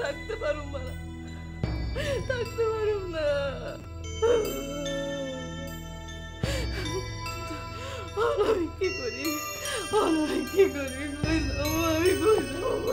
থাকতে পারুম না, থাকতে পারুম না। আমি কি করি, আমি কি করি, কই যাবো, আমি কই যাবো?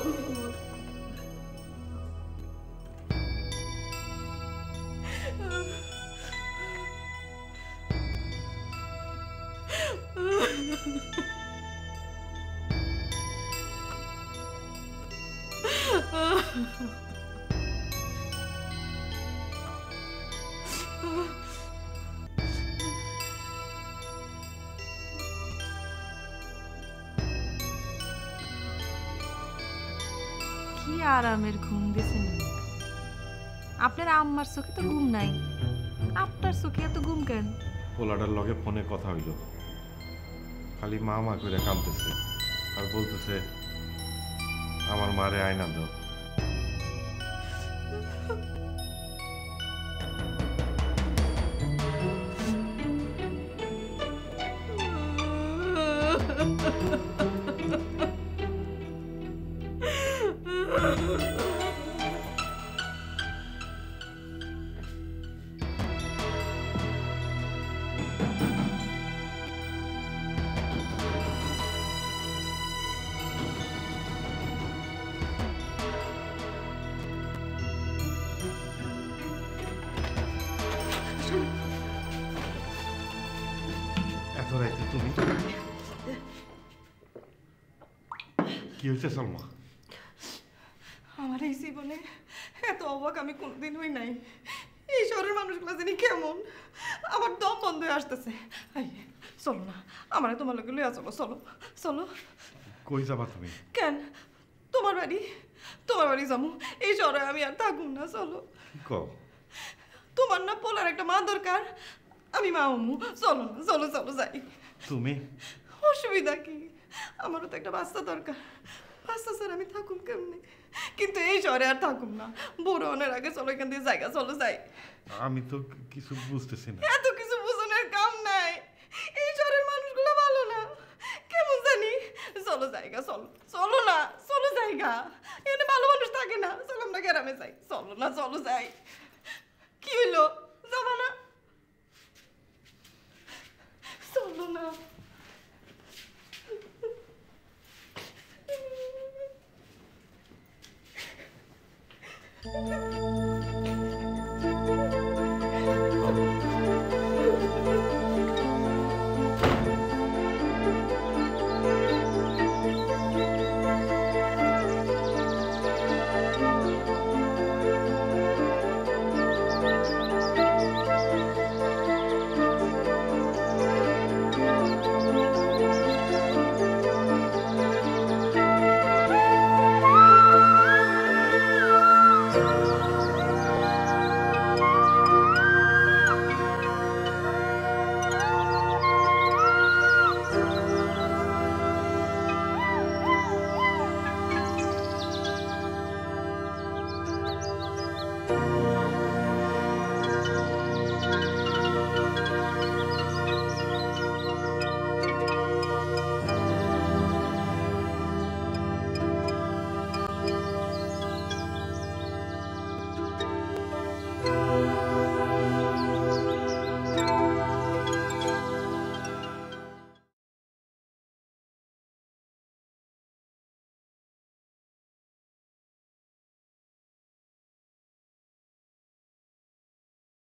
কি আরামের ঘুম দিয়েছেন আপনার। আম্মার চোখে তো ঘুম নাই, আপনার চোখে এত ঘুম কেন? পোলাটার লগে ফোনে কথা হইল, খালি মা মা করে কাঁদতেছে আর বলতেছে আমার মারে আয়না দাও। এত রাইতে তুমি কি হয়েছে সালমা? আমার এই জীবনে এত অবাক আমি কোনোদিন হই নাই। এই শহরের মানুষগুলো জানি কেমন, আমার দম বন্ধ হয়ে আসতেছে। চলো না, আমার তোমার লোকে লইয়া চলো, চলো চলো। কই যাবা তুমি? কেন? তোমার বাড়ি, তোমার বাড়ি যাবো। এই শহরে আমি আর থাকুম না, চলো। কও তোমার না পোলার একটা মা দরকার, আমি মা হমু। চলো না, চলো চলো যাই। তুমি? অসুবিধা কি, আমারও তো একটা বাচ্চা দরকার। বাচ্চা স্যার আমি থাকুম কেমনি? কিন্তু এই শহরে আর থাকুম না, বড় অনেক আগে চলো এখান দিয়ে জায়গা, চলো যাই। আমি তো কিছু বুঝতেছি না। এত কিছু বোঝানোর কাম নাই, এই শহরের মানুষগুলো ভালো না, কেমন জানি। চলো জায়গা, চলো চলো না, চলো জায়গা। এখানে ভালো মানুষ থাকে না, চলো আমরা গ্রামে যাই। চলো না, চলো যাই। কি হইলো?